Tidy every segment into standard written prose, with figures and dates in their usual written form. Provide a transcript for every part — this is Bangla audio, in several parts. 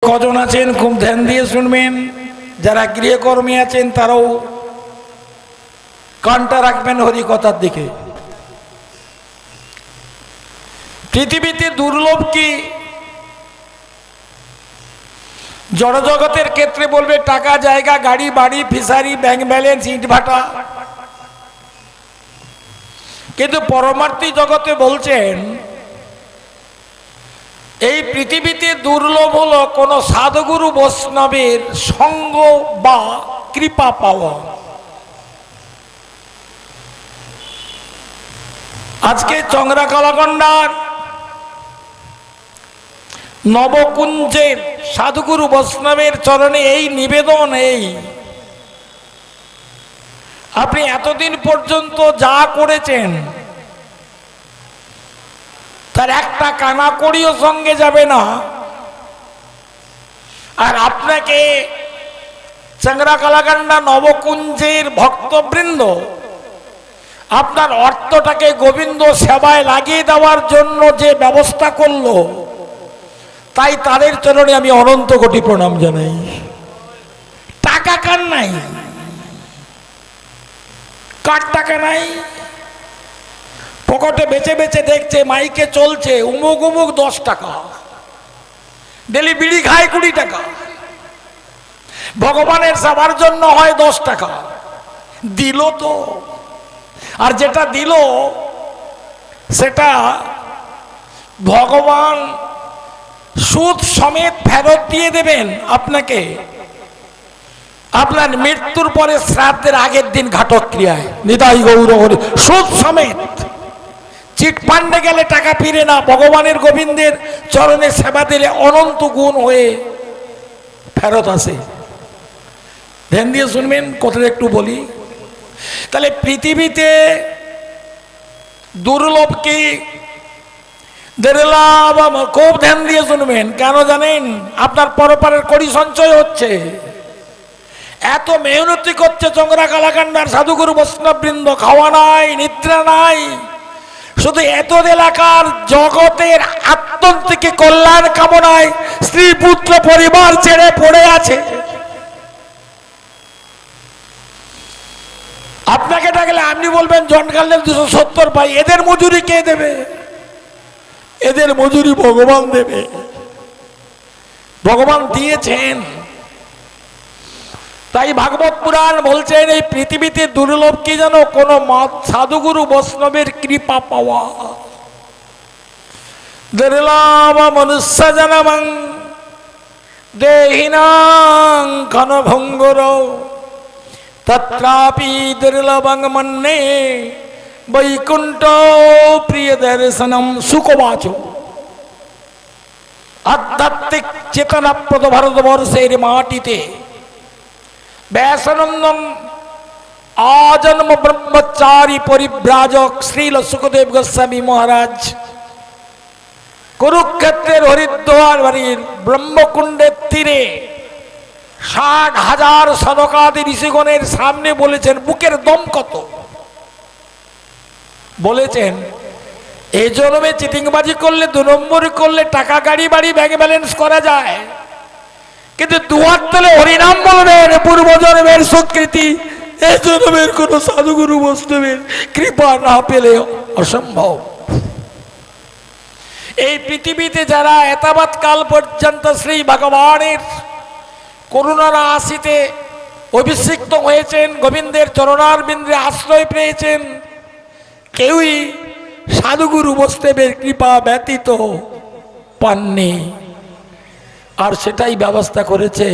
কজন আছেন খুব ধ্যান দিয়ে শুনবেন, যারা গৃহকর্মী আছেন তারাও কানটা রাখবেন হরি কথার দিকে। পৃথিবীতে দুর্লভ কি? জড়জগতের ক্ষেত্রে বলবে টাকা, জায়গা, গাড়ি, বাড়ি, ফিশারি, ব্যাংক ব্যালেন্স, ইট ভাটা। কিন্তু পরমার্থী জগতে বলছেন এই পৃথিবীতে দুর্লভ হলো কোন সাধুগুরু বৈষ্ণবের সঙ্গ বা কৃপা পাওয়া। আজকে চংরা কালাকন্ডার নবকুঞ্জের সাধুগুরু বৈষ্ণবের চরণে এই নিবেদন, এই আপনি এতদিন পর্যন্ত যা করেছেন তার একটা কানাকড়িও সঙ্গে যাবে না। আর আপনাকে চংরা কালাকান্ডা নবকুঞ্জের ভক্তবৃন্দ আপনার অর্থটাকে গোবিন্দ সেবায় লাগিয়ে দেওয়ার জন্য যে ব্যবস্থা করলো, তাই তাদের চরণে আমি অনন্ত কোটি প্রণাম জানাই। টাকা কার নাই? কার টাকা নাই? পকেটে বেচে বেচে দেখছে মাইকে চলছে উমুক উমুক 10 টাকা, ডেলি বিড়ি খায় 20 টাকা, ভগবানের সেবার জন্য হয় 10 টাকা। দিল তো, আর যেটা দিল সেটা ভগবান সুদ সমেত ফেরত দিয়ে দেবেন আপনাকে আপনার মৃত্যুর পরে শ্রাদ্ধের আগের দিন ঘাতক ক্রিয়ায়। নিতাই গৌর হরি, সুদ সমেত। চিটফান্ডে গেলে টাকা ফিরে না, ভগবানের গোবিন্দের চরণে সেবা দিলে অনন্ত গুণ হয়ে ফেরত আসে। ধ্যান দিয়ে শুনবেন, কথাটা একটু বলি। তাহলে পৃথিবীতে দুর্লভ কি? খুব ধ্যান দিয়ে শুনবেন। কেন জানেন? আপনার পরপারের কড়ি সঞ্চয় হচ্ছে, এত মেহনতি করছে চংরা কালাকান্ডার সাধুগুরু বৈষ্ণববৃন্দ, খাওয়া নাই, নিদ্রা নাই, শুধু এত এলাকার জগতের আত্যন্তিক কল্যাণ কামনায় স্ত্রী পুত্র পরিবার ছেড়ে পড়ে আছে। আপনাকে ডাকলে আপনি বলবেন জনকালের 270 পাই, এদের মজুরি কে দেবে? এদের মজুরি ভগবান দেবে। ভগবান দিয়েছেন। তাই ভাগবত পুরাণ বলছেন এই পৃথিবীতে দুর্লভ কি জানো? কোন সাধুগুরু বৈষ্ণবের কৃপা পাওয়া। দুর্লভ মনুষ্য জনমং দেহিনাং ক্ষণভঙ্গুর তত্রাপি দুর্লভং মন্যে বৈকুণ্ঠ প্রিয় দর্শনম। সুকবাচ। আধ্যাত্মিক চেতনাপ্রদ ভারতবর্ষের মাটিতে ব্যাসানন্দন আজন্ম ব্রহ্মচারী পরিব্রাজক শ্রীল সুখদেব গোস্বামী মহারাজ কুরুক্ষেত্রের হরিদ্বার বাড়ির ব্রহ্মকুণ্ডের তীরে 60,000 সাধকাদি ঋষিগণের সামনে বলেছেন, বুকের দম কত, বলেছেন এই জন্মে চিটিংবাজি করলে, 2 নম্বরই করলে টাকা, গাড়ি, বাড়ি, ব্যাংক ব্যালেন্স করা যায়, কিন্তু দুয়ার তলে হরিনাম বলবেন পূর্বজন্মের স্বীকৃতি। এই জন্মের কোন সাধুগুরু বৈষ্ণবের কৃপা না পেলে অসম্ভব। এই পৃথিবীতে যারা এতাবৎ কাল পর্যন্ত শ্রী ভগবানের করুণার আশিতে অভিষিক্ত হয়েছেন, গোবিন্দের চরণারবিন্দে আশ্রয় পেয়েছেন, কেউই সাধুগুরু বৈষ্ণবের কৃপা ব্যতীত পাননি। আর সেটাই ব্যবস্থা করেছে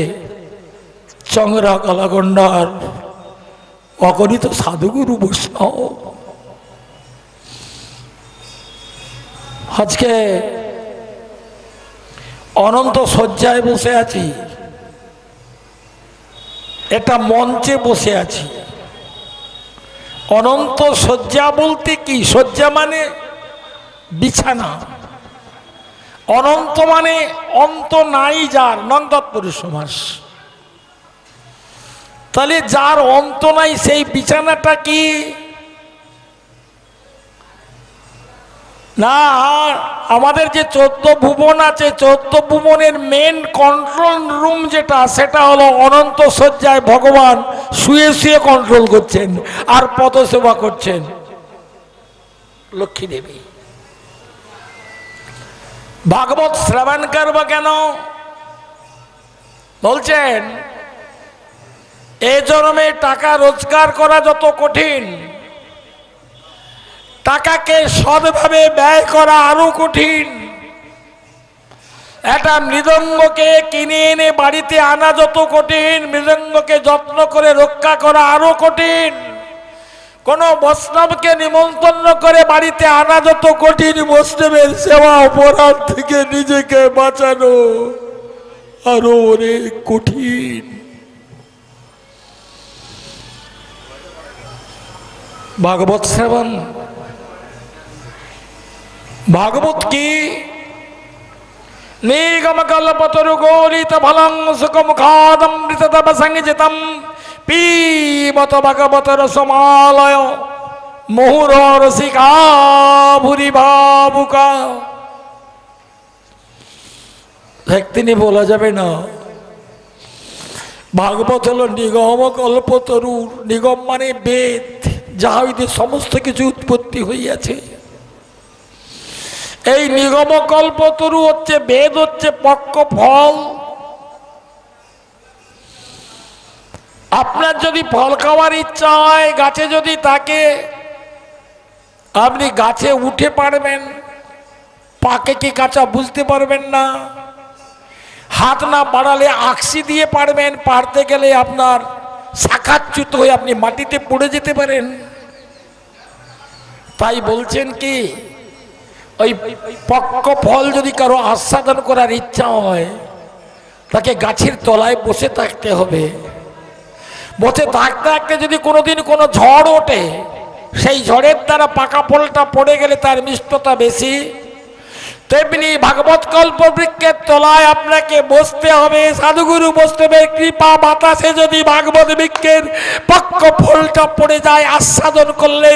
চংরা কালাকন্ডার অগণিত সাধুগুরু বৈষ্ণব। আজকে অনন্ত শয্যায় বসে আছি, এটা মঞ্চে বসে আছি। অনন্ত শয্যা বলতে কি? শয্যা মানে বিছানা, অনন্ত মানে অন্ত নাই যার, নং তৎপুরুষ সমাস। তাহলে যার অন্ত নাই সেই বিছানাটা কি? না, আমাদের যে 14 ভুবন আছে, 14 ভুবনের মেন কন্ট্রোল রুম যেটা, সেটা হলো অনন্ত শয্যায় ভগবান শুয়ে শুয়ে কন্ট্রোল করছেন আর পদসেবা করছেন লক্ষ্মী দেবী। ভাগবত শ্রবণ করব কেন বলছেন? এই জন্মে টাকা রোজগার করা যত কঠিন, টাকাকে সৎভাবে ব্যয় করা আরো কঠিন। একটা মৃদঙ্গকে কিনে এনে বাড়িতে আনা যত কঠিন, মৃদঙ্গকে যত্ন করে রক্ষা করা আরো কঠিন। কোন বৈষ্ণবকে নিমন্ত্রণ করে বাড়িতে আনা যত কঠিন, বৈষ্ণবের সেবা অপরাধ থেকে নিজেকে বাঁচানো আরো অনেক কঠিন। ভাগবত শ্রবণ, ভাগবত কি নিগম কল্পতরু গলিত ফলং সুখমুখাদমৃত তব সংযিতম পিবত ভগবত রসমালয় মুহুর রসিকা ভুরি ভাবুকা। একদিনে বলা যাবে না। ভাগবত হলো নিগম কল্পতরুর, নিগম মানে বেদ, যাহা হইতে সমস্ত কিছু উৎপত্তি হইয়াছে। এই নিগম কল্পতরু হচ্ছে বেদ, হচ্ছে পক্ক ফল। আপনার যদি ফল খাওয়ার ইচ্ছা হয়, গাছে যদি থাকে, আপনি গাছে উঠে পারবেন, পাকে কি কাঁচা বুঝতে পারবেন না। হাত না বাড়ালে আকসি দিয়ে পারবেন, পারতে গেলে আপনার শাখাচ্যুত হয়ে আপনি মাটিতে পড়ে যেতে পারেন। তাই বলছেন কি, ওই পক্ক ফল যদি কারো আস্বাদন করার ইচ্ছা হয়, তাকে গাছের তলায় বসে থাকতে হবে। বসে থাকতে থাকতে যদি কোনোদিন কোনো ঝড় ওঠে, সেই ঝড়ের দ্বারা পাকা ফলটা পড়ে গেলে তার মিষ্টতা বেশি। তেমনি ভাগবত কল্প বৃক্ষের তলায় আপনাকে বসতে হবে, সাধুগুরু বৈষ্ণবের কৃপা বাতাসে যদি ভাগবত বৃক্ষের পক্ক ফলটা পড়ে যায়, আস্বাদন করলে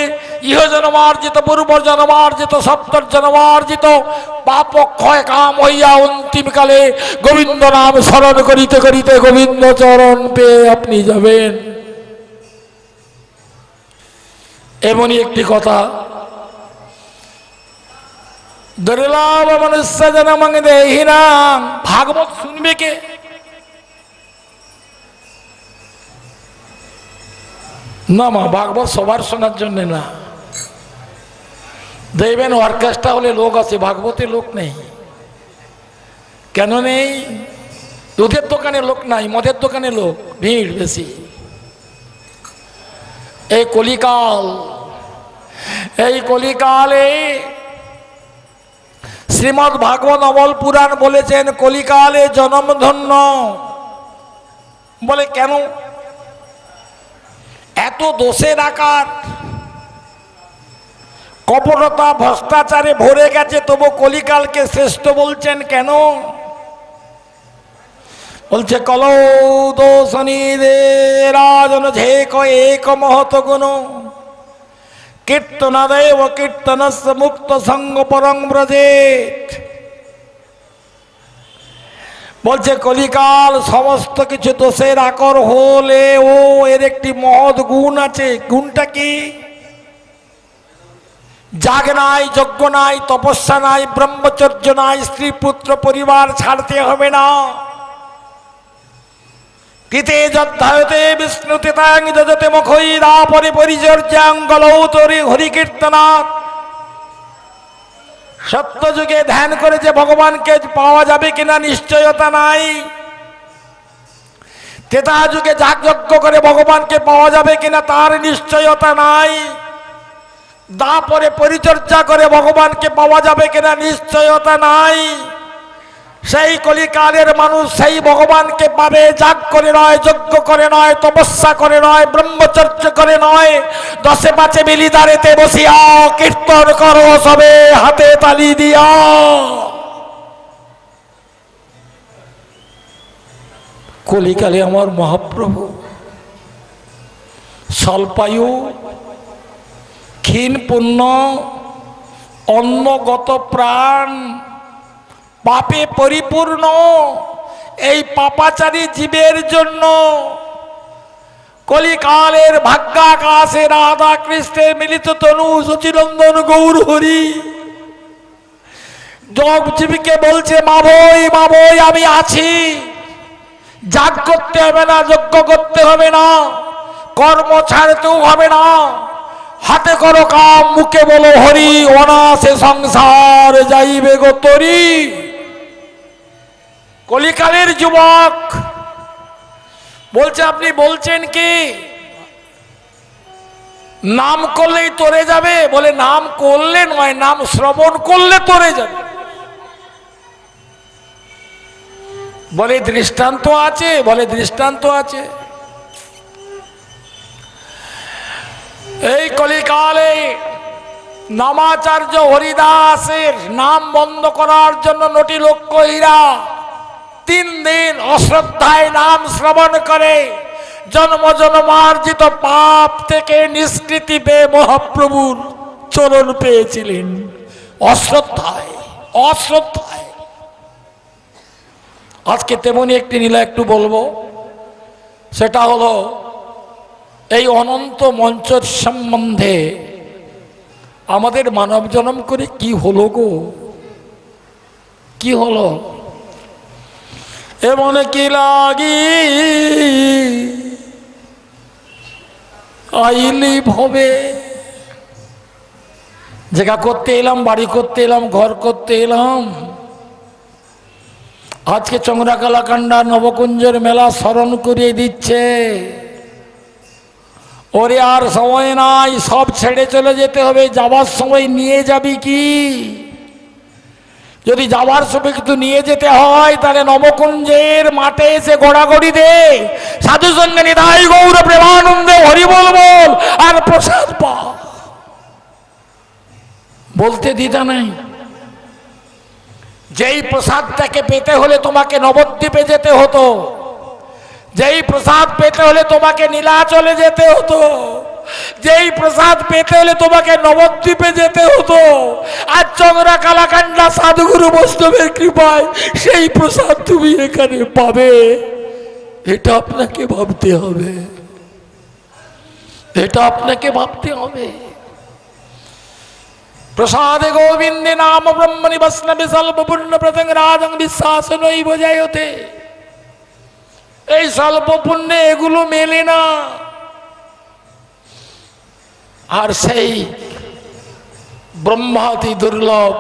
ইহ জন্মার্জিত পূর্ব জন্মার্জিত সপ্তর জন্মার্জিত পাপ ক্ষয় কাম হইয়া অন্তিমকালে গোবিন্দ নাম স্মরণ করিতে করিতে গোবিন্দ চরণ পেয়ে আপনি যাবেন। এমনই একটি কথা, দুর্লভ মনুষ্য জন্ম দেহিনাং। ভাগবত শুনবে কে? না মা, ভাগবত সবার শোনার জন্য না। দেখবেন অর্কেস্ট্রা হলে লোক আছে, ভাগবতে লোক নেই। কেন নেই? দুধের দোকানে লোক নাই, মদের দোকানে লোক ভিড় বেশি। এই কলিকাল, এই কলিকালে শ্রীমদ্ ভাগবত অমল পুরাণ বলেছেন কলিকালে জনমধন্য। বলে কেন? এত দোষের আকার, কপটতা ভ্রষ্টাচারে ভরে গেছে, তবু কলিকালকে শ্রেষ্ঠ বলছেন কেন? বলছে কলৌ দোষণী দে রাজন ঝেক এক মহত গুণ কীর্তনাদেব কীর্তনস্য মুক্ত সঙ্গ পরং ব্রজেত। বলছে কলিকাল সমস্ত কিছু দোষের আকর হলে ও এর একটি মহৎ গুণ আছে। গুণটা কি? যাগ নাই, যজ্ঞ নাই, তপস্যা নাই, ব্রহ্মচর্য নাই, স্ত্রী পুত্র পরিবার ছাড়তে হবে না। কৃতে যদ্ধায়তে বিষ্ণুতে তাং যজতে মুখৈরা পরে পরিচর্যাং গলৌতরে হরিকীর্তনাথ। সত্য যুগে ধ্যান করে যে ভগবানকে পাওয়া যাবে কিনা নিশ্চয়তা নাই। ত্রেতা যুগে যাগযজ্ঞ করে ভগবানকে পাওয়া যাবে কিনা তার নিশ্চয়তা নাই। দাপরে পরিচর্যা করে ভগবানকে পাওয়া যাবে কিনা নিশ্চয়তা নাই। সেই কলিকালের মানুষ সেই ভগবানকে পাবে, যাগ করে নয়, যজ্ঞ করে নয়, তপস্যা করে নয়, ব্রহ্মচর্য করে নয়, দশে পাঁচে মিলিদারেতে বসিয়া কীর্তন করো সবে হাতে তালি দিয়া। কলিকালে আমার মহাপ্রভু স্বল্পায়ু, ক্ষীণ পুণ্য, অন্নগত প্রাণ পাপে পরিপূর্ণ এই পাপাচারী জীবের জন্য কলিকালের ভাগ্যাকাশে রাধা কৃষ্ণের মিলিত তনু সচিনন্দন গৌর হরি জগ জীবকে বলছে মা বই আমি আছি। যাগ করতে হবে না, যজ্ঞ করতে হবে না, কর্ম ছাড়তেও হবে না, হাতে করো কাম মুখে বলো হরি, অনাসে সংসার যাইবে গো তরি। কলিকালের যুবক বলছে আপনি বলছেন কি নাম করলেই তরে যাবে? বলে নাম করলে নয়, নাম শ্রবণ করলে তরে যাবে। বলে দৃষ্টান্ত আছে? বলে দৃষ্টান্ত আছে। এই কলিকালে নামাচার্য হরিদাসের নাম বন্ধ করার জন্য নটি লক্ষ হীরা 3 দিন অশ্রদ্ধায় নাম শ্রবণ করে জন্ম জন্মার্জিত পাপ থেকে নিষ্কৃতি পেয়ে মহাপ্রভুর চরণ পেয়েছিলেন। অশ্রদ্ধায়, অশ্রদ্ধায়। আজকে তেমনি একটি লীলা একটু বলবো, সেটা হলো এই অনন্ত মঞ্চের সম্বন্ধে আমাদের মানব জন্ম করে কি হলো গো, কি হলো? এমন কি লাগি আইলি ভবে, জায়গা করতে এলাম, বাড়ি করতে এলাম, ঘর করতে এলাম। আজকে চংরাকালাকান্ডা নবকুঞ্জের মেলা স্মরণ করিয়ে দিচ্ছে। ওরে আর সময় নাই, সব ছেড়ে চলে যেতে হবে। যাবার সময় নিয়ে যাবি কি? যদি যাবার সময় কিন্তু নিয়ে যেতে হয় তাহলে নবকুঞ্জের মাঠে এসে গড়াগড়ি দে, সাধু সঙ্গে নিতাই গৌর প্রেমানন্দে হরি বল বল আর প্রসাদ পা। বলতে দ্বিধা নাই। যেই প্রসাদটাকে পেতে হলে তোমাকে নবদ্বীপে যেতে হতো, যেই প্রসাদ পেতে হলে তোমাকে নীলাচলে যেতে হতো, যেই প্রসাদ পেতে হলে তোমাকে নবদ্বীপে যেতে হতো, আর চংরাকালাকান্ডা সাধুগুরু বৈষ্ণবের কৃপায় সেই প্রসাদ তুমি এখানে পাবে। এটা আপনাকে ভাবতে হবে, এটা আপনাকে ভাবতে হবে। প্রসাদে গোবিন্দে নাম ব্রহ্মণি বৈষ্ণবে স্বল্পপূর্ণ প্রসং রাজং বিশ্বাস নই বোঝাইতে। এই স্বল্প পুণ্যে এগুলো মেলে না। আর সেই ব্রহ্মাতি দুর্লভ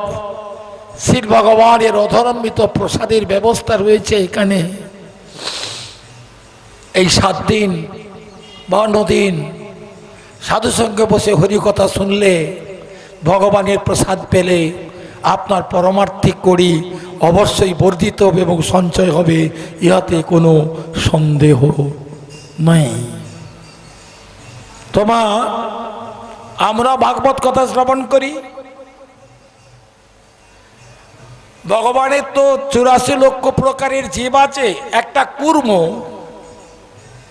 শ্রী ভগবানের অধরম্বিত প্রসাদের ব্যবস্থা রয়েছে এখানে। এই 7 দিন বা 9 দিন সাধু সঙ্গে বসে হরিকথা শুনলে, ভগবানের প্রসাদ পেলে আপনার পরমার্থিক করি অবশ্যই বর্ধিত হবে এবং সঞ্চয় হবে, ইহাতে কোনো সন্দেহ নাই। আমরা ভাগবত কথা শ্রবণ করি। ভগবানের তো 84 লক্ষ প্রকারের জীব আছে। একটা কুর্ম,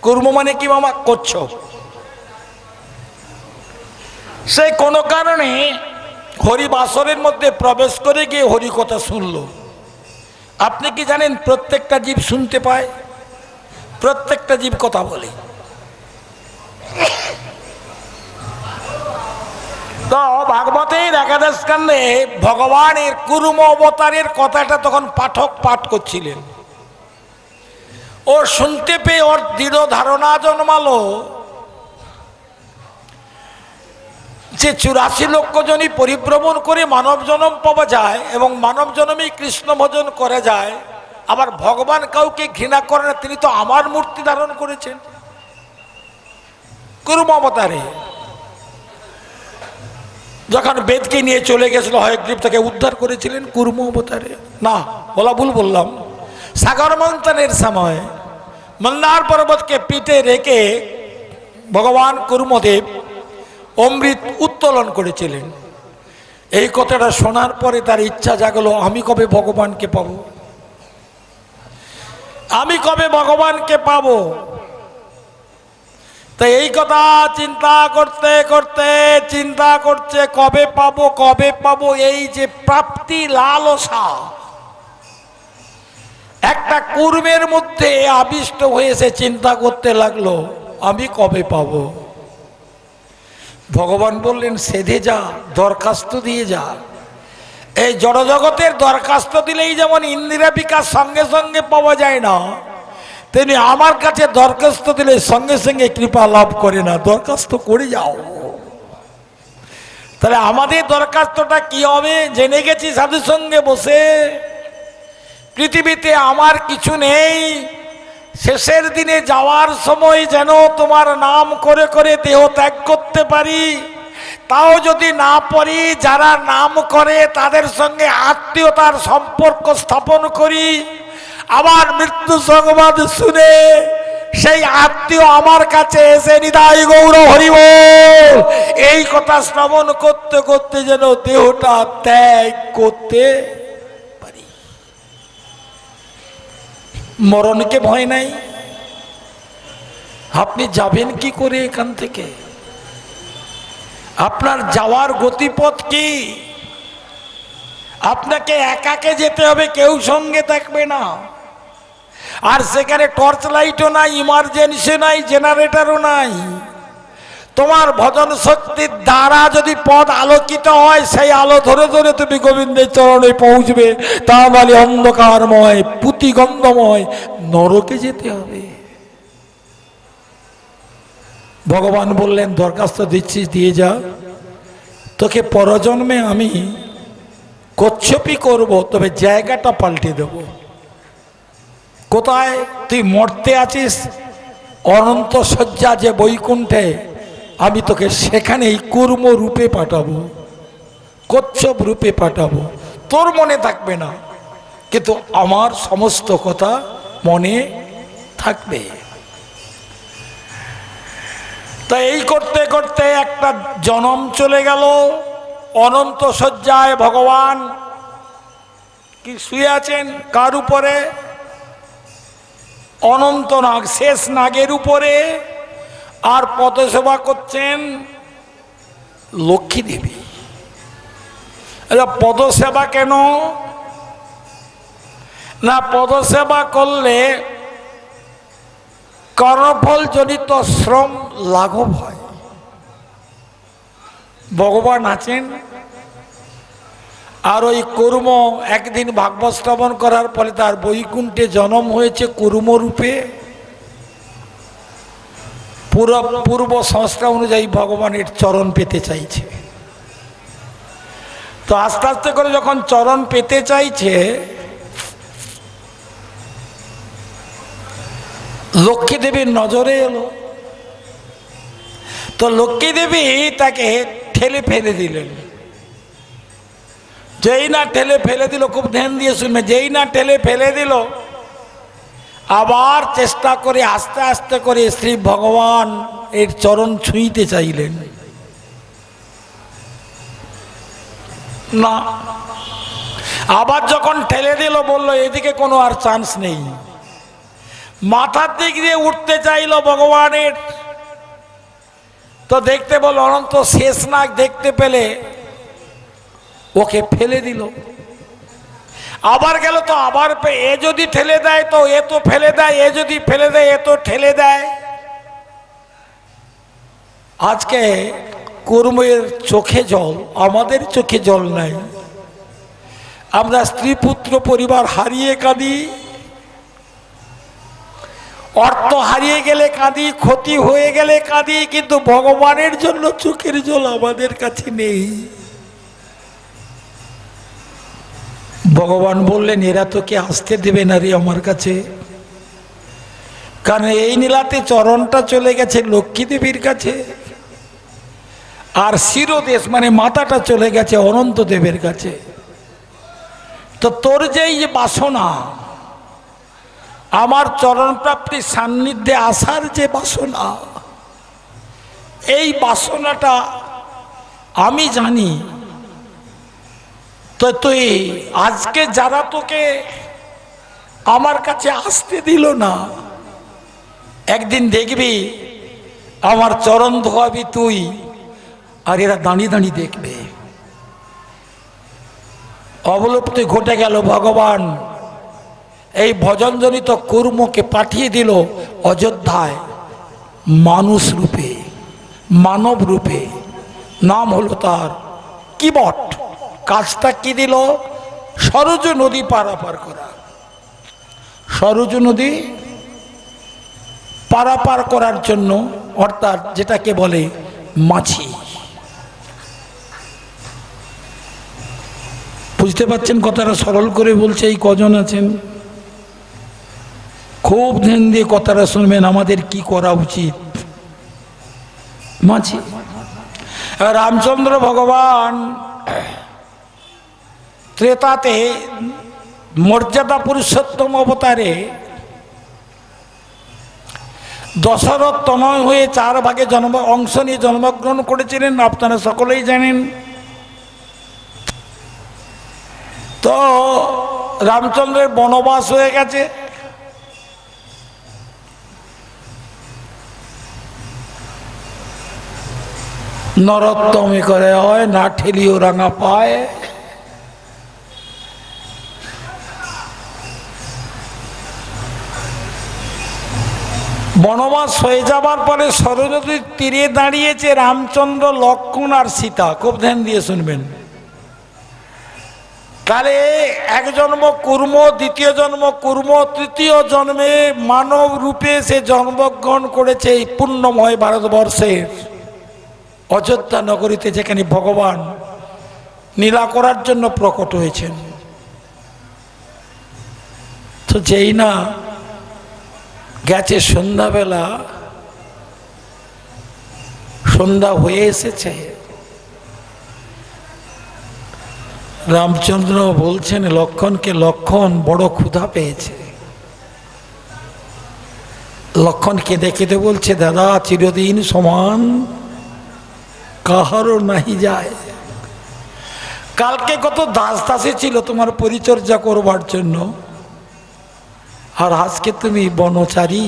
কুর্ম মানে কি মামা? কচ্ছপ। সে কোনো কারণে হরিবাসরের মধ্যে প্রবেশ করে গিয়ে হরি কথা শুনল। আপনি কি জানেন প্রত্যেকটা জীব শুনতে পায়, প্রত্যেকটা জীব কথা বলে। তো ভাগবতের 11 স্কন্ধে ভগবানের কুর্ম অবতারের কথাটা তখন পাঠক পাঠ করছিলেন। ও শুনতে পেয়ে ওর দৃঢ় ধারণা জন্মালো যে 84 লক্ষ জনই পরিভ্রমণ করে মানব জন্ম পাওয়া যায় এবং মানব জন্মেই কৃষ্ণ ভজন করা যায়। আবার ভগবান কাউকে ঘৃণা করে না, তিনি তো আমার মূর্তি ধারণ করেছেন কুর্ম অবতারে। যখন বেদকে নিয়ে চলে গেছিল হয়গ্রীব তাকে উদ্ধার করেছিলেন কুর্ম অবতারে। না, বলা ভুল বললাম। সাগর মন্থনের সময় মন্দার পর্বতকে পিঠে রেখে ভগবান কুর্মদেব অমৃত উত্তোলন করেছিলেন। এই কথাটা শোনার পরে তার ইচ্ছা জাগলো, আমি কবে ভগবানকে পাবো, আমি কবে ভগবানকে পাবো। তো এই কথা চিন্তা করতে করতে চিন্তা করছে কবে পাবো কবে পাবো, এই যে প্রাপ্তি লালসা একটা কুর্মের মধ্যে আবিষ্ট হয়েছে, চিন্তা করতে লাগলো আমি কবে পাবো। ভগবান বললেন সেধে যা, দরখাস্ত দিয়ে যা। এই জড়জগতের দরখাস্ত দিলেই যেমন ইন্দিরা বিকাশ সঙ্গে সঙ্গে পাওয়া যায় না, তেমনি আমার কাছে দরখাস্ত দিলে সঙ্গে সঙ্গে কৃপা লাভ করে না, দরখাস্ত করে যাও। তাহলে আমাদের দরখাস্তটা কি হবে? জেনে গেছি সাধুর সঙ্গে বসে পৃথিবীতে আমার কিছু নেই, শেষের দিনে যাওয়ার সময় যেন তোমার নাম করে করে দেহ ত্যাগ করতে পারি। তাও যদি না পারি, যারা নাম করে তাদের সঙ্গে আত্মীয়তার সম্পর্ক স্থাপন করি। আবার মৃত্যু সংবাদ শুনে সেই আত্মীয় আমার কাছে এসে নিতাই গৌর হরি বল এই কথা শ্রবণ করতে করতে যেন দেহটা ত্যাগ করতে পারি। মরণকে ভয় নাই। আপনি যাবেন কি করে এখান থেকে? আপনার যাওয়ার গতিপথ কি? আপনাকে একাকে যেতে হবে, কেউ সঙ্গে থাকবে না। আর সেখানে টর্চ লাইটও নাই, ইমার্জেন্সি নাই, জেনারেটরও নাই। তোমার ভজন শক্তির দ্বারা যদি পথ আলোকিত হয়, সেই আলো ধরে ধরে তুমি গোবিন্দের চরণে পৌঁছবে। তা বলে অন্ধকারময় পুতিগন্ধময় নরকে যেতে হবে। ভগবান বললেন দরখাস্ত দিচ্ছিস দিয়ে যা, তোকে পরজন্মে আমি কচ্ছপই করব, তবে জায়গাটা পাল্টে দেব। কোথায়? তুই মরতে আছিস অনন্ত শয্যা যে বৈকুণ্ঠে, আমি তোকে সেখানেই কুর্ম রূপে পাঠাবো, কচ্ছপ রূপে পাঠাবো। তোর মনে থাকবে না, কিন্তু আমার সমস্ত কথা মনে থাকবে। তা এই করতে করতে একটা জনম চলে গেল। অনন্ত শয্যায় ভগবান কি শুয়ে আছেন? কার উপরে? অনন্ত নাগ, শেষ নাগের উপরে। আর পদসেবা করছেন লক্ষ্মী দেবী। পদসেবা কেন না? পদসেবা করলে কর্মফল জনিত শ্রম লাঘব হয়। ভগবান আছেন, আর ওই কর্ম একদিন ভাগবত শ্রবণ করার পরে তার বৈকুণ্ঠে জন্ম হয়েছে কর্মরূপে। পূর্ব সংস্কার অনুযায়ী ভগবানের চরণ পেতে চাইছে। তো আস্তে আস্তে করে যখন চরণ পেতে চাইছে, লক্ষ্মী দেবীর নজরে এলো। তো লক্ষ্মী দেবী তাকে ঠেলে ফেলে দিলেন। যেই না ঠেলে ফেলে দিল, খুব ধ্যান দিয়ে শুনবে, যেই না ঠেলে ফেলে দিল, আবার চেষ্টা করে আস্তে আস্তে করে শ্রী ভগবান এর চরণ ছুঁইতে চাইলেন না। আবার যখন ঠেলে দিল, বলল এদিকে কোনো আর চান্স নেই। মাথার দিক দিয়ে উঠতে চাইল ভগবানের, তো দেখতে বল অনন্ত শেষ নাগ দেখতে পেলে ওকে ফেলে দিল। আবার গেল, তো আবার এ যদি ঠেলে দেয় তো এ তো ফেলে দেয়, এ যদি ফেলে দেয় এ তো ঠেলে দেয়। আজকে কর্মের চোখে জল, আমাদের চোখে জল নাই। আমরা স্ত্রী পুত্র পরিবার হারিয়ে কাঁদি, অর্থ হারিয়ে গেলে কাঁদি, ক্ষতি হয়ে গেলে কাঁদি, কিন্তু ভগবানের জন্য চোখের জল আমাদের কাছে নেই। ভগবান বললেন এরা তোকে আসতে দেবে না রে আমার কাছে, কারণ এই নীলাতে চরণটা চলে গেছে লক্ষ্মী দেবীর কাছে, আর শিরোদেশ মানে মাথাটা চলে গেছে অনন্ত দেবের কাছে। তো তোর যে এই বাসনা, আমার চরণ প্রাপ্তির সান্নিধ্যে আসার যে বাসনা, এই বাসনাটা আমি জানি। তো তুই আজকে যারা তোকে আমার কাছে আসতে দিল না, একদিন দেখবি আমার চরণ ধোয়াবি তুই, আর এরা দাঁড়িয়ে দাঁড়িয়ে দেখবে। অবলুপ্তি ঘটে গেল। ভগবান এই ভজনজনিত কুর্মকে পাঠিয়ে দিল অযোধ্যায় মানুষ রূপে, মানব রূপে। নাম হলো তার কিবট। কাজটা কি দিল? সরযূ নদী পারাপার করা। সরযূ নদী পারাপার করার জন্য, অর্থাৎ যেটাকে বলে মাঝি। বুঝতে পারছেন কথাটা? সরল করে বলছে। এই কজন আছেন খুব ধ্যান দিয়ে কথাটা শুনবেন, আমাদের কি করা উচিত। মাঝি। রামচন্দ্র ভগবান ত্রেতাতে মর্যাদা পুরুষোত্তম অবতারে দশরথ তনয় হয়ে 4 ভাগে অংশ নিয়ে জন্মগ্রহণ করেছিলেন, আপনারা সকলেই জানেন। তো রামচন্দ্রের বনবাস হয়ে গেছে। নরোত্তমে করে হয় না ঠেলিও রাঙা পায়। বনবাস হয়ে যাবার পরে সরস্বতীর তীরে দাঁড়িয়েছে রামচন্দ্র, লক্ষ্মণ আর সীতা। খুব ধ্যান দিয়ে শুনবেন। তাহলে এক জন্ম কুর্ম, দ্বিতীয় জন্ম কুর্ম, তৃতীয় জন্মে মানব রূপে সে জন্মগ্রহণ করেছে এই পুণ্যময় ভারতবর্ষের অযোধ্যা নগরীতে, যেখানে ভগবান লীলা করার জন্য প্রকট হয়েছেন। তো যেই না গেছে সন্ধ্যাবেলা, সন্ধ্যা হয়ে এসেছে, রামচন্দ্র বলছেন লক্ষ্মণকে, লক্ষ্মণ বড় ক্ষুধা পেয়েছে। লক্ষ্মণকে দেখে তো বলছে, দাদা চিরদিন সমান কাহারও নাহি যায়। কালকে কত দাস দাসী ছিল তোমার পরিচর্যা করবার জন্য, আর আজকে তুমি বনচারী।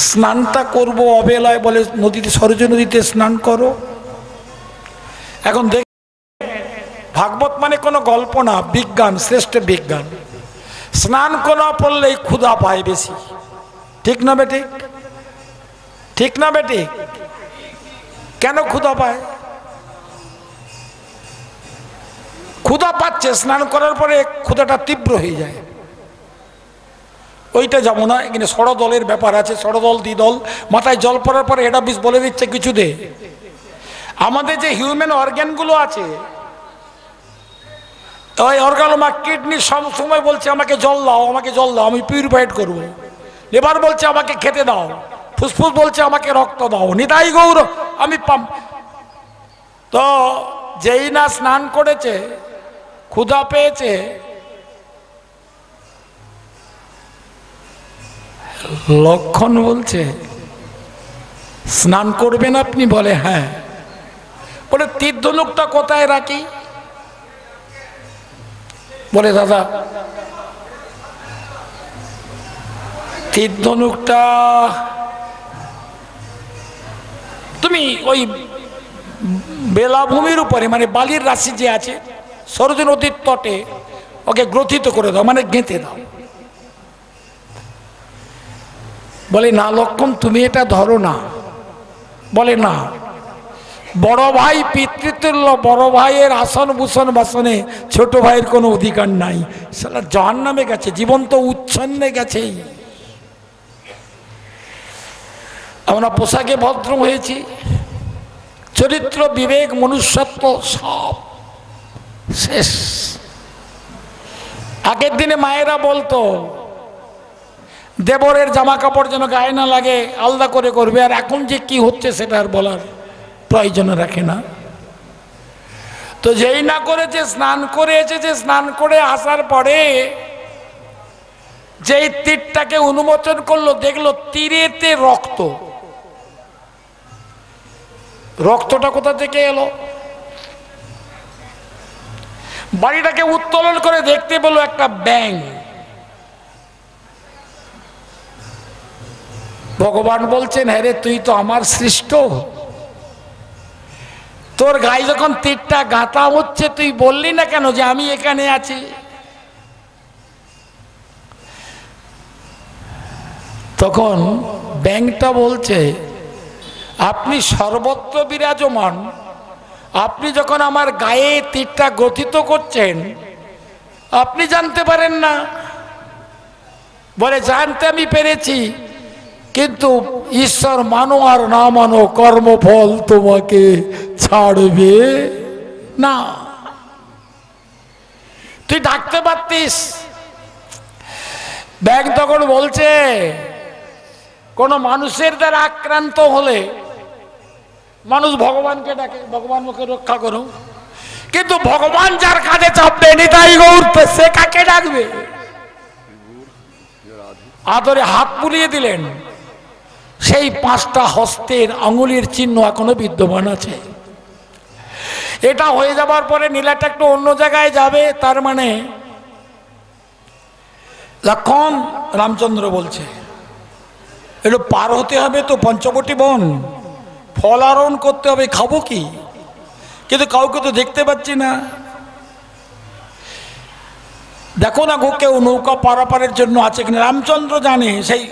স্নানটা করবো অবেলায়, বলে নদীতে, সরযূ নদীতে স্নান করো। এখন দেখ, ভাগবত মানে কোনো গল্প না, বিজ্ঞান, শ্রেষ্ঠ বিজ্ঞান। স্নান করা পড়লেই ক্ষুধা পায় বেশি। ঠিক না বেটি? ঠিক না বেটি? কেন ক্ষুধা পায়? ক্ষুধা পাচ্ছে, স্নান করার পরে ক্ষুধাটা তীব্র হয়ে যায়। ওইটা যাবো না, এখানে ষড়দলের ব্যাপার আছে। ষড়দল দ্বিদল, মাথায় জল পড়ার পরে এটা বিষ বলে দিচ্ছে কিছু দে। আমাদের যে হিউম্যান অর্গ্যানগুলো আছে, ওই অর্গান, কিডনি সব সময় বলছে আমাকে জল দাও, আমাকে জল দাও, আমি পিউরিফাইড করবো। লিভার বলছে আমাকে খেতে দাও, ফুসফুস বলছে আমাকে রক্ত দাও, নিতাই গৌর আমি পাম। তো যেই না স্নান করেছে, ক্ষুধা পেয়েছে, লক্ষ্মণ বলছে স্নান করবেন আপনি? বলে হ্যাঁ। বলে তীর ধনুকটা কোথায় রাখি? বলে দাদা তীর ধনুকটা তুমি ওই বেলাভূমির উপরে, মানে বালির রাশি যে আছে সরযূ নদীর তটে, ওকে গ্রথিত করে দাও, মানে গেঁথে দাও। বলে না লক্ষ্মণ, তুমি এটা ধরো না। বলে না, বড় ভাই পিতৃতুল্য, বড় ভাইয়ের আসন ভূষণ বাসনে ছোট ভাইয়ের কোনো অধিকার নাই। সালা জাহান্নামে গেছে, জীবন তো উচ্ছন্নে গেছেই। আমরা পোশাকে ভদ্র হয়েছি, চরিত্র, বিবেক, মনুষ্যত্ব সব শেষ। আগের দিনে মায়েরা বলতো দেবরের জামা কাপড় যেন গায়ে না লাগে আলাদা করে করবে, আর এখন যে কি হচ্ছে সেটা আর বলার প্রয়োজন রাখে না। তো যেই না করেছে, স্নান করে এসেছে, স্নান করে আসার পরে যেই তীরটাকে উন্মোচন করলো, দেখলো তীরেতে রক্ত। রক্তটা কোথা থেকে এলো? বাড়িটাকে উত্তোলন করে দেখতে পেল একটা ব্যাঙ। ভগবান বলছেন, হ্যাঁ রে, তুই তো আমার সৃষ্ট, তোর গায়ে যখন তীরটা গাঁথা হচ্ছে তুই বললি না কেন যে আমি এখানে আছি? তখন ব্যাংকটা বলছে, আপনি সর্বত্র বিরাজমান, আপনি যখন আমার গায়ে তীরটা গঠিত করছেন আপনি জানতে পারেন না? বলে, জানতে আমি পেরেছি, কিন্তু ঈশ্বর মানো আর না মানো কর্মফল তোমাকে ছাড়বে না। তুই ডাকতে পারতিস। ব্যাংক তখন বলছে, কোন মানুষের দ্বারা আক্রান্ত হলে মানুষ ভগবানকে ডাকে, ভগবান মুখে রক্ষা করো, কিন্তু ভগবান যার কাঁধে চাপবে নিতাই গৌর, সে কাকে ডাকবে? আদরে হাত বুলিয়ে দিলেন, সেই 5টা হস্তের আঙুলের চিহ্ন এখনো বিদ্যমান আছে। এটা হয়ে যাবার পরে নীলাটা একটু অন্য জায়গায় যাবে, তার মানে লক্ষণ রামচন্দ্র বলছে একটু পার হতে হবে তো পঞ্চবটি বন, ফল আরোহণ করতে হবে, খাবো কি? কিন্তু কাউকে তো দেখতে পাচ্ছি না। দেখো না গো, কেউ নৌকা পারাপারের জন্য আছে কিনা? রামচন্দ্র জানে সেই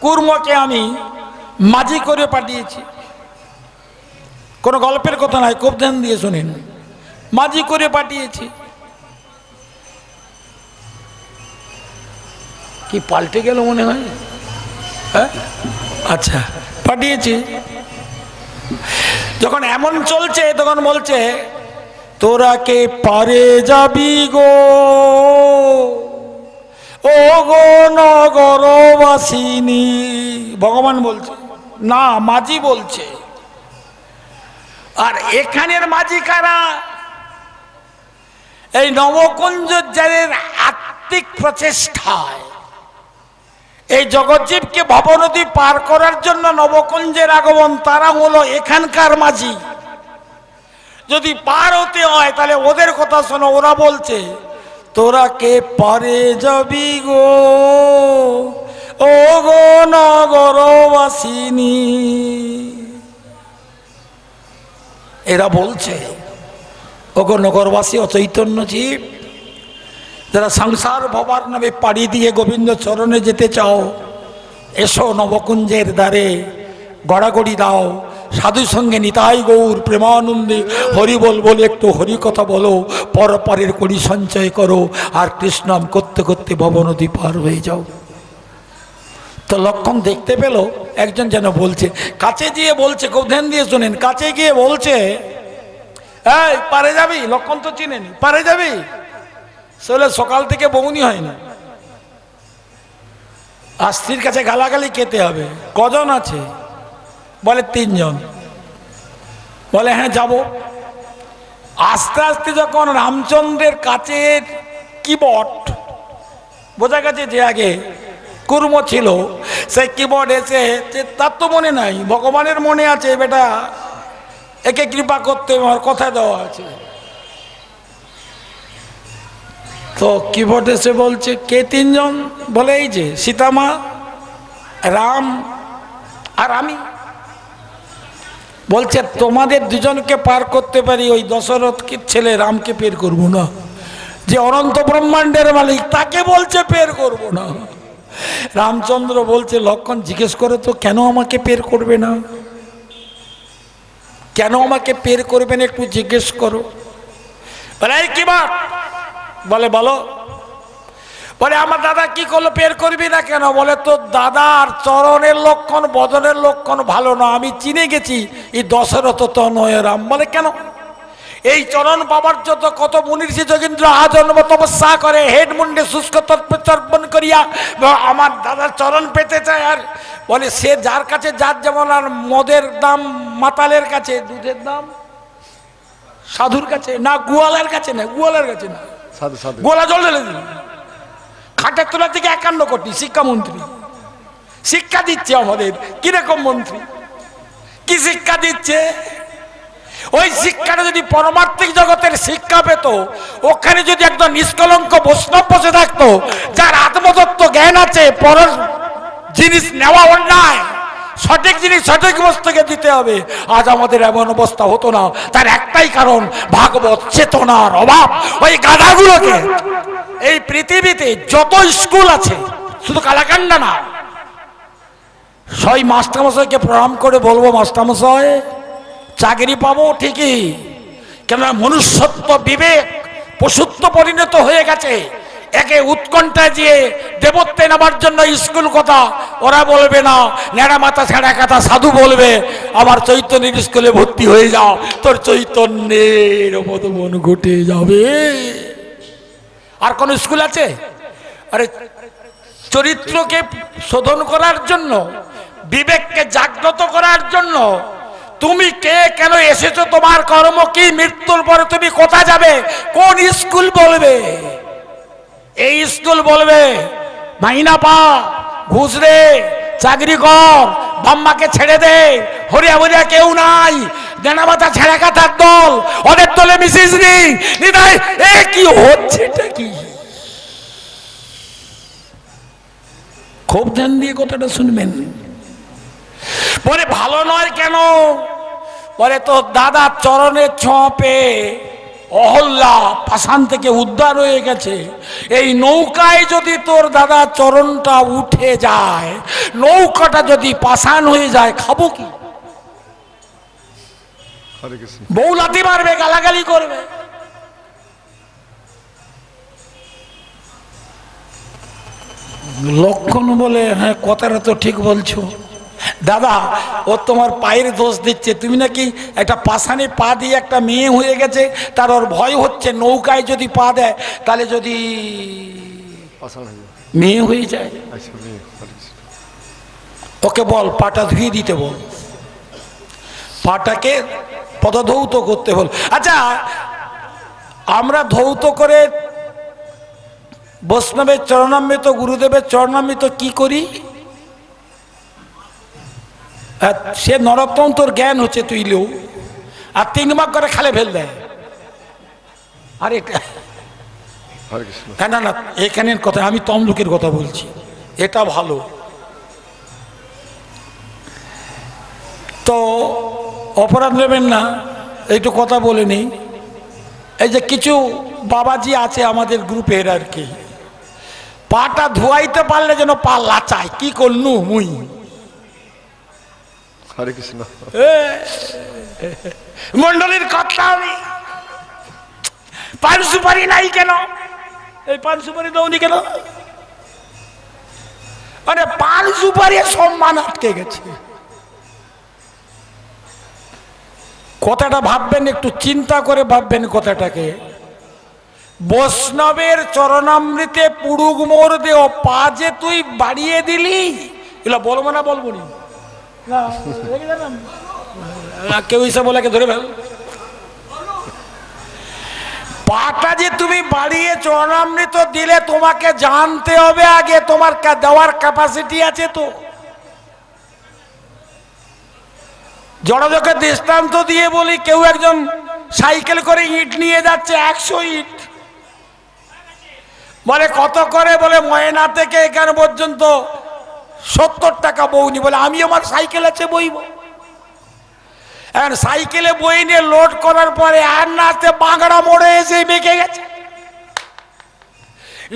কুর্মকে আমি মাঝি করে পাঠিয়েছি। কোনো গল্পের কথা নয়, খুব ধ্যান দিয়ে শুনেন। মাঝি করে পাঠিয়েছি। কি পাল্টে গেল মনে হয়? হ্যাঁ, আচ্ছা, পাঠিয়েছি। যখন এমন চলছে তখন বলছে, তোরা কে পারে যাবি গো, ও গো নগরবাসিনী। ভগবান বলছে না, মাঝি বলছে। আর এখানের মাঝি কারা? এই নবকুঞ্জের আত্মিক প্রচেষ্টায় এই জগজ্জীবকে ভবনদী পার করার জন্য নবকুঞ্জের আগমন। তারা হলো এখানকার মাঝি। যদি পার হতে হয় তাহলে ওদের কথা শোনো। ওরা বলছে, তোরা কে পারে যাবি গো, ও গো নগরবাসিনী। এরা বলছে, ও গো নগরবাসী, অচৈতন্য জীব, যারা সংসার ভবার নামে পাড়ি দিয়ে গোবিন্দ চরণে যেতে চাও, এসো নবকুঞ্জের দ্বারে, গড়াগড়ি দাও, সাধু সঙ্গে নিতাই গৌর প্রেমানন্দে হরি বল বলে একটু হরি কথা বলো, পরপারের কড়ি সঞ্চয় করো, আর কৃষ্ণাম করতে করতে ভবনদী পার হয়ে যাও। তো লক্ষণ দেখতে পেল একজন যেন বলছে, কাছে গিয়ে বলছে, খুব ধ্যান দিয়ে শোনেন, কাছে গিয়ে বলছে, এই পারে যাবি? লক্ষণ তো চিনেনি, পারে যাবি? চলে সকাল থেকে বউনি হয়নি, আর স্ত্রীর কাছে গালাগালি খেতে হবে। কজন আছে? বলে 3 জন। বলে হ্যাঁ যাব। আস্তে আস্তে যখন রামচন্দ্রের কাছে কিবট, বোঝা গেছে যে আগে কুর্ম ছিল, সেই কিবট এসে, তার তো মনে নাই, ভগবানের মনে আছে, বেটা একে কৃপা করতে আমার কথা দেওয়া আছে। তো কিবট এসে বলছে, কে 3 জন? বলে এই যে সীতামা, রাম আর আমি। বলছে, তোমাদের দুজনকে পার করতে পারি, ওই দশরথকে ছেলে রামকে পের করব না। যে অনন্ত ব্রহ্মাণ্ডের মালিক তাকে বলছে পের করব না। রামচন্দ্র বলছে, লক্ষণ জিজ্ঞেস করে তো, কেন আমাকে পের করবে না? কেন আমাকে পের করবে না একটু জিজ্ঞেস করো। বলে এই কি বাত? বলে বলো। বলে আমার দাদা কি করলো, পের করবি না কেন? বলে তোর দাদার চরণের লক্ষণ বদনের লক্ষণ ভালো না, আমি চিনে গেছি, এই দশরথ তো নয় রাম। বলে কেন? এই চরণ পাবার জন্য কত মুনিষী যোগীন্দ্র আজন্ম তপস্যা করে, হেড মুন্ডে শুষ্ক তর্পণ করিয়া আমার দাদার চরণ পেতে চায়। আর বলে সে যার কাছে যার যেমন, আর মদের দাম মাতালের কাছে, দুধের দাম সাধুর কাছে না, গোয়ালের কাছে না, গোয়ালের কাছে না, গোলা জল ঢেলে দিল। খাটের তোলা থেকে 51 কোটি শিক্ষামন্ত্রী শিক্ষা দিচ্ছে আমাদের। কিরকম মন্ত্রী, কি শিক্ষা দিচ্ছে? ওই শিক্ষাটা যদি পরমার্থিক জগতের শিক্ষা পেত, ওখানে যদি একদম নিষ্কলঙ্ক বৈষ্ণব বসে থাকতো, যার আত্মতত্ত্ব জ্ঞান আছে, পর জিনিস নেওয়া অন্যায়, সঠিক জিনিস সঠিক বস্তুকে দিতে হবে। আজ আমাদের এমন অবস্থা হতো না, তার একটাই কারণ, ভাগবত চেতনার অভাব। ওই গাধাগুলোকে এই পৃথিবীতে যত স্কুল আছে, শুধু কালাকান্ডা না, সই মাস্টারমশাইকে প্রণাম করে বলবো, মাস্টারমশাই চাকরি পাবো ঠিকই, কেন মনুষ্যত্ব বিবেক পশুত্ব পরিণত হয়ে গেছে। একে উৎকণ্ঠায় দিয়ে দেবত্বে নেবার জন্য স্কুল কথা ওরা বলবে না, নেড়া মাথা ছেঁড়া কাথা সাধু বলবে, আমার চৈতন্যের স্কুলে ভর্তি হয়ে যাও, তোর চৈতন্যের মতো মন ঘটে যাবে। আর কোন স্কুল আছে? আরে চরিত্রকে শোধন করার জন্য, বিবেককে জাগ্রত করার জন্য তুমি কে, কেন এসেছো, তোমার কর্ম কি, মৃত্যুর পরে তুমি কোথায় যাবে, কোন স্কুল বলবে? এই স্কুল বলবে মাইনা পা, ঘুষ রে, চাকরি কর, বাম্মাকে ছেড়ে দে, হরিয়া হরিয়া কেউ নাই, দেনা মাথা ছেড়া কাতার দল, ওদের দলে মিশিস নি। এ কি হচ্ছে, এটা কি? খুব ধ্যান দিয়ে কথাটা শুনবেন। বলে ভালো নয় কেন? বলে তো দাদা চরণের ছোঁয়া পেয়ে অহল্যা পাষাণ থেকে উদ্ধার হয়ে গেছে। এই নৌকায় যদি তোর দাদা চরণটা উঠে যায়, নৌকাটা যদি পাষাণ হয়ে যায়, খাবো কি? বউ লাথি মারবে, গালাগালি করবে। লক্ষণ বলে, হ্যাঁ কথাটা তো ঠিক বলছো দাদা, ও তোমার পায়ের দোষ দিচ্ছে, তুমি নাকি একটা পাষাণে পা দিয়ে একটা মেয়ে হয়ে গেছে, তার ওর ভয় হচ্ছে নৌকায় যদি পা দেয় তাহলে যদি মেয়ে হয়ে যায়। ওকে বল পাটা ধুয়ে দিতে বল, পাটাকে পদধৌত করতে বল। আচ্ছা আমরা ধৌত করে বৈষ্ণবের চরণামৃত, গুরুদেবের চরণামৃত কি করি? সে নরোত্তম তোর জ্ঞান হচ্ছে, তুই লেও, আর 3 মাস করে খালে ফেল দেয়। আরে না না, এখানের কথা আমি তমলুকের কথা বলছি, এটা ভালো। তো অপরাধ নেবেন না, এইটু কথা বলে নেই। এই যে কিছু বাবাজি আছে আমাদের গ্রুপের আর কি, পাটা ধোয়াইতে পারলে যেন পা লাচায়, কি করলু মুই। হরে কৃষ্ণ। মন্ডলীর কথা, আমি পান সুপারি নাই কেন? এই পান সুপারি দৌনি কেন? আরে পান সুপারি সম্মান আটকে গেছে। কথাটা ভাববেন, একটু চিন্তা করে ভাববেন কথাটাকে। বৈষ্ণবের চরণামৃতে পুরুগ মোর দেও, পা যে তুই বাড়িয়ে দিলি, এগুলো বলবো না, বলবো না, কেউ এসে বলে ধরে ফেল। পাটা যে তুমি বাড়িয়ে চরণামৃত দিলে, তোমাকে জানতে হবে আগে তোমার দেওয়ার ক্যাপাসিটি আছে তো। জড়জকে দৃষ্টান্ত দিয়ে বলি, কেউ একজন সাইকেল করে ইট নিয়ে যাচ্ছে, 100 ইট, বলে কত করে? বলে ময়না থেকে এখানে পর্যন্ত 70 টাকা বউনি। বলে আমি আমার সাইকেল আছে বইব। এখন সাইকেলে বই নিয়ে লোড করার পরে আর না আসতে বাংড়া মোড়ে এসে বেঁকে গেছে,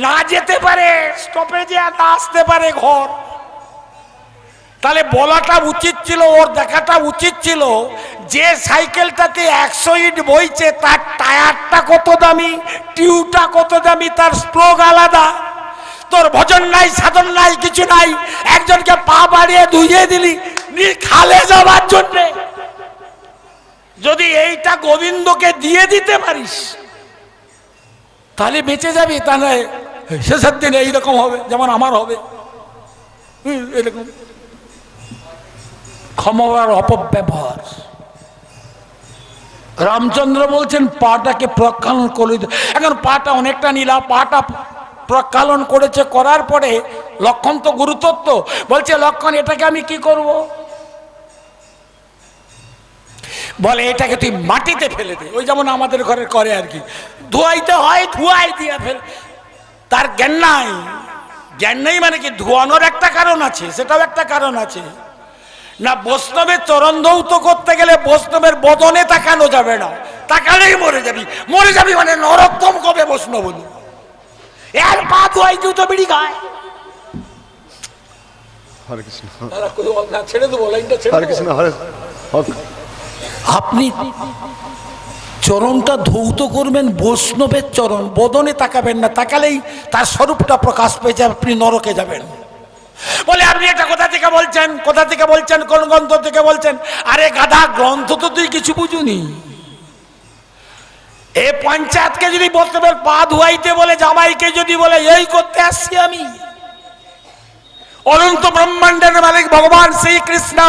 না যেতে পারে স্টপেজে, আর না আসতে পারে ঘর। তাহলে বলাটা উচিত ছিল, ওর দেখাটা উচিত ছিল যে সাইকেলটাতে 100 ইট বইছে, তার টায়ারটা কত দামি, টিউবটা কত দামি, তার স্প্রোক আলাদা। তোর ভজন নাই, সাধন নাই, কিছু নাই, একজনকে পা বাড়িয়ে ধুইয়ে দিলি খালে যাওয়ার জন্যে। যদি এইটা গোবিন্দকে দিয়ে দিতে পারিস তাহলে বেঁচে যাবি, তাহলে শেষের দিন এইরকম হবে যেমন আমার হবে, এরকম ক্ষমার অপব্যবহার। রামচন্দ্র বলছেন পাটাকে প্রক্ষালন করে। এখন পাটা অনেকটা নীলা, পাটা প্রক্ষালন করেছে, করার পরে লক্ষণ তো গুরুতত্ত্ব বলছে, লক্ষণ এটাকে আমি কি করব? বলে এটাকে তুই মাটিতে ফেলে দে, ওই যেমন আমাদের ঘরে করে আর কি, ধোয়াইতে হয়, ধোয়াই দিয়ে ফেলে। তার জ্ঞান নাই, জ্ঞান নেই মানে কি? ধোয়ানোর একটা কারণ আছে, সেটাও একটা কারণ আছে না। বৈষ্ণবের চরণ ধৌত করতে গেলে বৈষ্ণবের বদনে তাকানো যাবে না, তাকালেই মরে যাবি। মরে যাবি মানে নরোত্তম কবে বৈষ্ণব হলো? এর পা ধোয়াই জুতো বিড়ি খায়। হরে কৃষ্ণ, ছেড়ে দেবো লাইনটা, হরে কৃষ্ণ, হরে। আপনি চরণটা ধৌত করবেন, বৈষ্ণবের চরণ, বদনে তাকাবেন না, তাকালেই তার স্বরূপটা প্রকাশ পেয়ে যাবে, আপনি নরকে যাবেন। বলে আপনি এটা কোথা থেকে বলছেন, কোথা থেকে বলছেন, কোন গ্রন্থ থেকে বলছেন? আরে গাধা, গ্রন্থ তো তুই কিছু বুঝুনি। এ পঞ্চায়েতকে যদি বৈষ্ণবের পা ধুয়াইতে বলে, জামাইকে যদি বলে এই করতে আসছি আমি, অনন্ত ব্রহ্মাণ্ডের মালিক ভগবান শ্রীকৃষ্ণ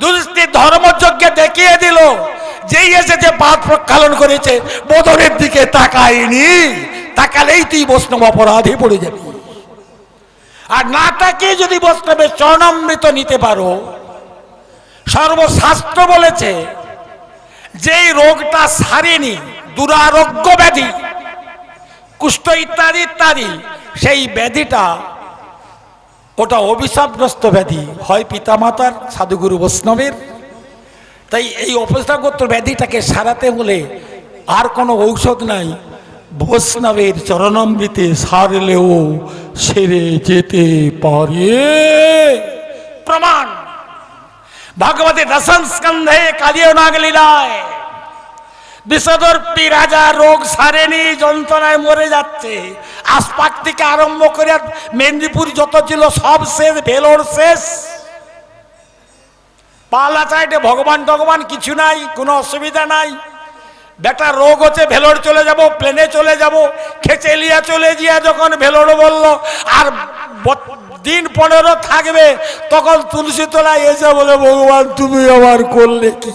যুধিষ্ঠির ধর্মযজ্ঞে দেখিয়ে দিল, যেই এসেছে পাদ প্রক্ষালন করেছে, বদনের দিকে তাকায়নি, তাকালেই তুই বৈষ্ণব অপরাধে পড়ে যাবি। আর না তাকে যদি বৈষ্ণবের চরণামৃত নিতে পারো, সর্বশাস্ত্র বলেছে যেই রোগটা সারেনি, দুরারোগ্য ব্যাধি, কুষ্ঠ ইত্যাদি ইত্যাদি, সেই ব্যাধিটা ওটা অভিশাপগ্রস্ত ব্যাধি, হয় পিতামাতার, সাধুগুরু বৈষ্ণবের। তাই এই অভিশাপগ্রস্ত ব্যাধিটাকে সারাতে হলে আর কোনো ঔষধ নাই, বৈষ্ণবের চরণামৃতে সারলেও সেরে যেতে পারে। প্রমাণ ভগবতী দশম স্কন্ধে কালিয় নাগ লীলায় বিষদর্পী রাজা রোগ সারেনি, যন্ত্রণায় মরে যাচ্ছে। আসপাক থেকে আরম্ভ করে মেদিনীপুর যত ছিল সব শেষ, ভেলোর শেষ। পালা চাইটে ভগবান ভগবান কিছু নাই, কোনো অসুবিধা নাই। বেটা রোগ হচ্ছে, ভেলোর চলে যাব, প্লেনে চলে যাব। খেচেলিয়া চলে গিয়া যখন ভেলোর বলল আর দিন 15 থাকবে, তখন তুলসী তলায় এসে বলে ভগবান তুমি আমার করলে কি?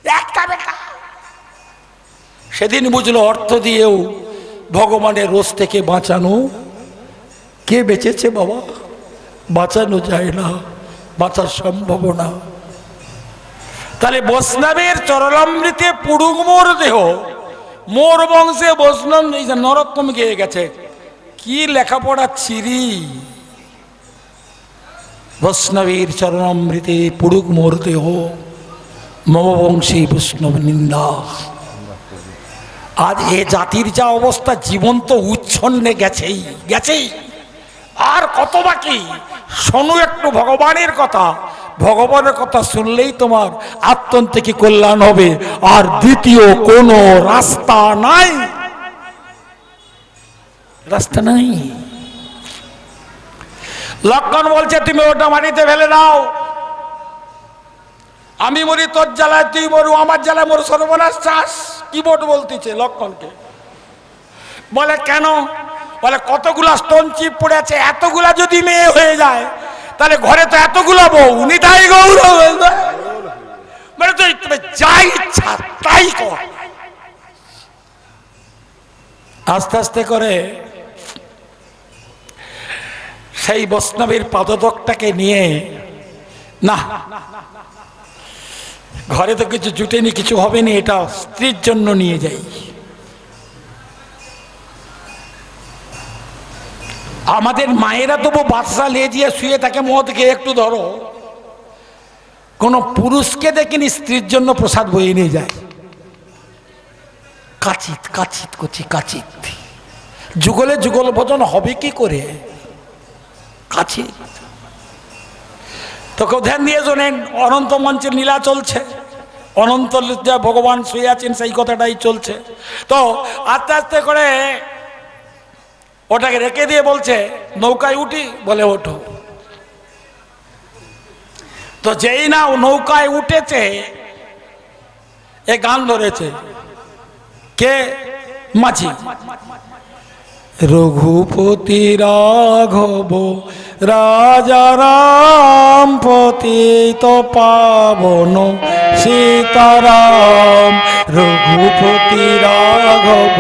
একটা বেটা সেদিন বুঝলো অর্থ দিয়েও ভগবানের রোষ থেকে বাঁচানো কে বেঁচেছে বাবা? বাঁচানো যায় না, বাঁচার সম্ভব না। তাহলে বৈষ্ণবের চরণামৃতে পুড়ুক মোর দেহ, মোর বংশে বৈষ্ণব নরোত্তম গিয়ে গেছে। কি লেখাপড়া ছিরি! বৈষ্ণবের চরণামৃতে পুড়ুক মোর দেহ, মম বংশী বৈষ্ণব নিন্দা। আজ এ জাতির যা অবস্থা, জীবন তো উচ্ছন্নে গেছেই গেছেই, আর কত বাকি? শোনো একটু ভগবানের কথা। ভগবানের কথা শুনলেই তোমার আত্যন্তিক কল্যাণ হবে, আর দ্বিতীয় কোনো রাস্তা নাই, রাস্তা নাই। লক্ষণ বলছে তুমি ওটা মাটিতে ফেলে দাও, আমি মরি তোর জ্বালায় তুই মরু, আমার জ্বালায় মরু, সর্বনাশ চাস। কি বোর্ড বলতেছে লক্ষণকে? বলে কেন? বলে কতগুলা স্টোন চিপ পড়ে আছে, এতগুলা যদি মেয়ে হয়ে যায় তাহলে ঘরে তো এতগুলা বউ, নিতাই গৌর। মানে তুই যা ইচ্ছা তাই কর। আস্তে আস্তে করে সেই বৈষ্ণবের পাদদকটাকে নিয়ে, না ঘরে তো কিছু জুটেনি, কিছু হবে না, এটা স্ত্রীর জন্য নিয়ে যাই। আমাদের মায়েরা তবু বাদশা লেজিয়ে শুয়ে থাকে, মদ খেয়ে একটু ধরো। কোন পুরুষকে দেখিনি স্ত্রীর জন্য প্রসাদ বয়ে নিয়ে যায়। কাচিত কাচিত করছি, কাচিত। যুগলে যুগল ভোজন হবে কি করে? কাচিত। তো কেউ ধ্যান দিয়ে শোনেন, অনন্ত মঞ্চের লীলা চলছে, অনন্ত ভগবান শুয়ে আছেন, সেই কথাটাই চলছে। তো আস্তে আস্তে করে ওটাকে রেখে দিয়ে বলছে নৌকায় উঠি, বলে ওঠো। তো যেই না নৌকায় উঠেছে, এ গান ধরেছে কে? মাঝি। রঘুপতি রাঘব রাজা রাম পতিত পাবন সীতারাম। রঘুপতি রাঘব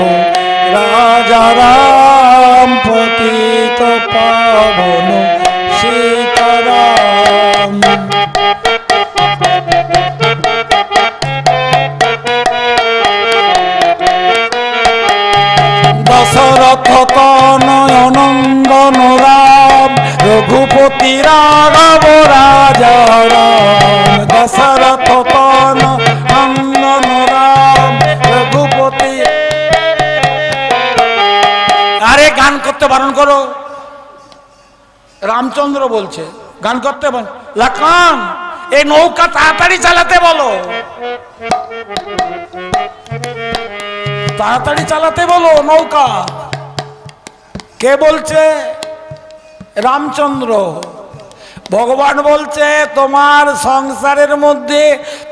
রাজা রাম পতিত পাবন সীতারাম। দশরথ তনয়ন রঘুপতি রাঘব রাজা রাম দশরথ তন নন্দন রাম রঘুপতি। আরে গান করতে বারণ করো, রামচন্দ্র বলছে গান করতে বারণ। লক্ষণ এই নৌকা তাড়াতাড়ি চালাতে বলো, তাড়াতাড়ি চালাতে বলো নৌকা। কে বলছে? রামচন্দ্র। ভগবান বলছে তোমার সংসারের মধ্যে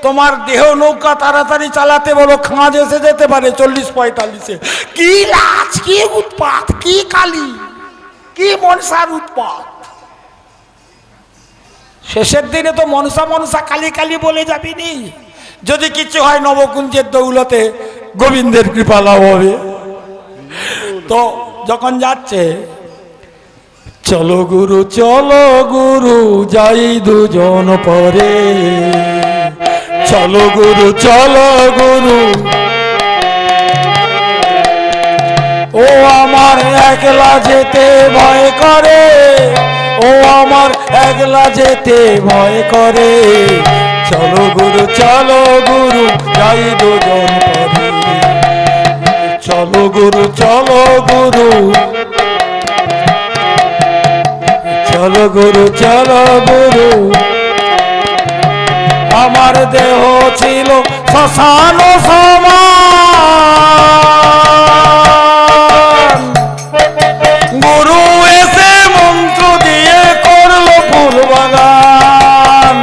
তোমার দেহ নৌকা তাড়াতাড়ি চালাতে বলো, খাঁজ এসে যেতে পারে 40-45-এ। কি লাজ, কি উৎপাত, কি কালি, কি মনসার উৎপাত। শেষের দিনে তো মনসা মনসা কালী কালী বলে যাবিনি। যদি কিছু হয় নবকুঞ্জের দৌলতে গোবিন্দের কৃপা লাভ হবে। তো যখন যাচ্ছে, চলো গুরু যাই দুজন পরে, চলো গুরু ও আমার একলা যেতে ভয় করে, ও আমার একলা যেতে ভয় করে, চলো গুরু যাই দুজন পরে, চলো গুরু চলো গুরু। আমার দেহ ছিল শ্মশান সমান, গুরু এসে মন্ত্র দিয়ে করলো ফুল বাগান।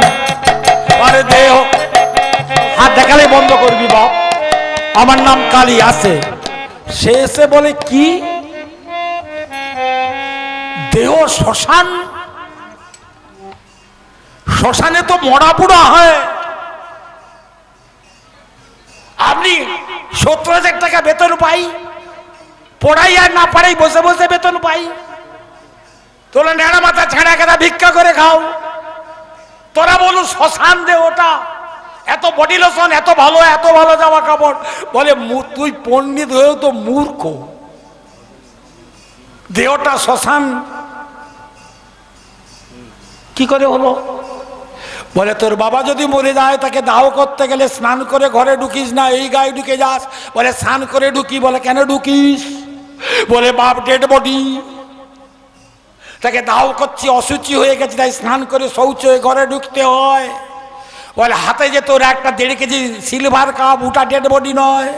আরে দেহ, হাত দেখালে বন্ধ করবি বাপ, আমার নাম কালী আছে। সে এসে বলে কি দেহ শ্মশান? শ্মশানে তো মরা পুরা হয়। আপনি 70,000 টাকা বেতন পাই, পড়াই আর না পারাই বসে বসে বেতন পাই, তোরা নেড়া মাথা ছেঁড়া কেদা ভিক্ষা করে খাও। তোরা বলু শ্মশান দেহটা, এত বডি লোশন, এত ভালো জামা কাপড়। বলে তুই পণ্ডিত হয়েও তো মূর্খ, দেহটা শ্মশান কি করে হলো? বলে তোর বাবা যদি মরে যায় তাকে দাহ করতে গেলে স্নান করে ঘরে ঢুকিস না, এই গায়ে ঢুকে যাস। বলে স্নান করে ঢুকি। বলে কেন ঢুকিস? বলে বাপ ডেড বডি, তাকে দাহ করছি, অসুচি হয়ে গেছে, তাই স্নান করে শৌচ হয়ে ঘরে ঢুকতে হয়। বলে হাতে যে তোর একটা 1.5 কেজি সিলভার কাপ, ওটা ডেড বডি নয়।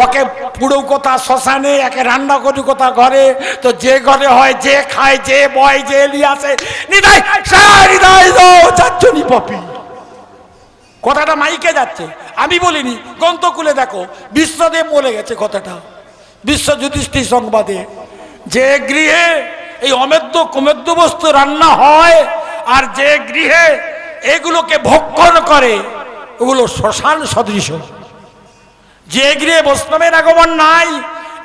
ওকে পুরো কথা শ্মশানে, একে রান্না করি কথা ঘরে। তো যে ঘরে হয়, যে খায়, যে বয়, যে এলিয়ে আসে, চারজনই পাপী। কথাটা মাইকে যাচ্ছে, আমি বলিনি, গ্রন্থকুলে দেখো বিশ্বদেব বলে গেছে কথাটা, বিশ্ব যুধিষ্ঠির সংবাদে, যে গৃহে এই অমেদ্য কুমেদ্য বস্তু রান্না হয় আর যে গৃহে এগুলোকে ভক্ষণ করে, ওগুলো শ্মশান সদৃশ। যে গৃহে বৈষ্ণবের আগমন নাই,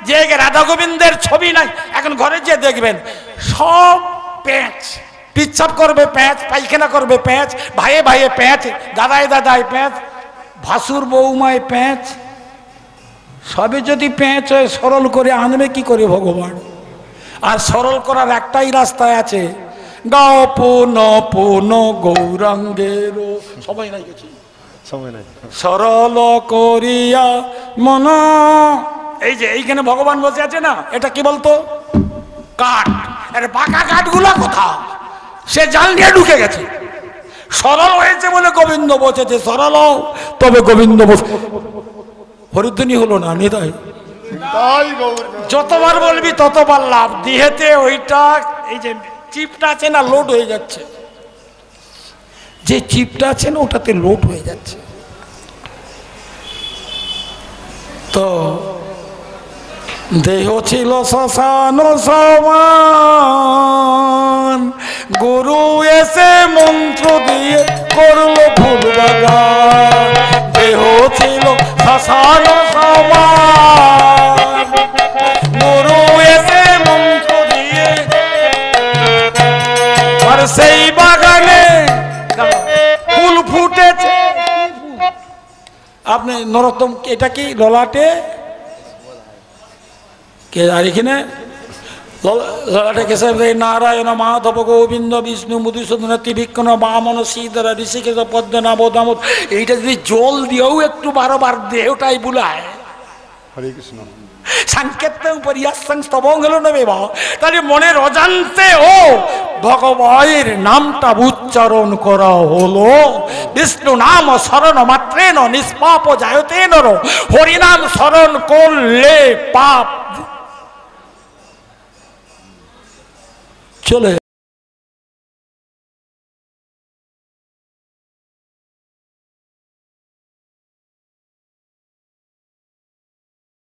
যে রাধা গোবিন্দের ছবি নাই, এখন ঘরে যে দেখবেন সব প্যাঁচ, পিচ্ছাপ করবে প্যাঁচ, পায়খানা করবে প্যাঁচ, ভাইয়ে ভাইয়ে প্যাঁচ, দাদায় দাদায় প্যাঁচ, ভাসুর বৌমায় প্যাঁচ। সবে যদি প্যাঁচ হয়, সরল করে আনবে কি করে ভগবান? আর সরল করার একটাই রাস্তায় আছে, গাও পুন পুন গৌরাঙ্গের। সবাই নাই গেছি, সরল করিয়া মন। এই যে এইখানে ভগবান বসে আছে না, এটা কি বলতো? কাঠ। আরে পাকা কাঠগুলা কোথাও? সে জাল নিয়ে ঢুকে গেছে। সরল হয়েছে বলে গোবিন্দ বসেছে, সরল তবে গোবিন্দ বসে। হরিধ্বনি হলো না নিতাই? যতবার বলবি ততবার লাভ। দিহেতে ওইটা, এই যে চিপটা আছে না, লোড হয়ে যাচ্ছে। যে চিপটা আছে না, ওটাতে লোড হয়ে যাচ্ছে। তো দেহ ছিল শ্মশান সমান, গুরু এসে মন্ত্র দিয়ে করলো ফুল বাগান। দেহ ছিল শ্মশান সমান, গুরু এসে মন্ত্র দিয়ে, আর সেই বাগানে ফুল ফুটেছে। আপনি নরোত্তম, এটা কি ললাটে কে? আর এখানে ললাটে কেশব নারায়ণ মাধব গোবিন্দ বিষ্ণু মধুসূদন ত্রিবিক্রম বামন শ্রীধর ঋষিকেশ পদ্মনাভ দামোদ। এইটা যদি জল দিয়েও একটু বারবার দেহটাই বুলায়, হরে কৃষ্ণ, সংকেতং পরিয়াসং স্তবং হলো নেবে বা, তাহলে মনের অজান্তে ও ভগবানের নামটা উচ্চারণ করা হলো। বিষ্ণু নাম স্মরণ মাত্রেন নিষ্পাপ জায়তে নর, হরিনাম স্মরণ করলে পাপ চলে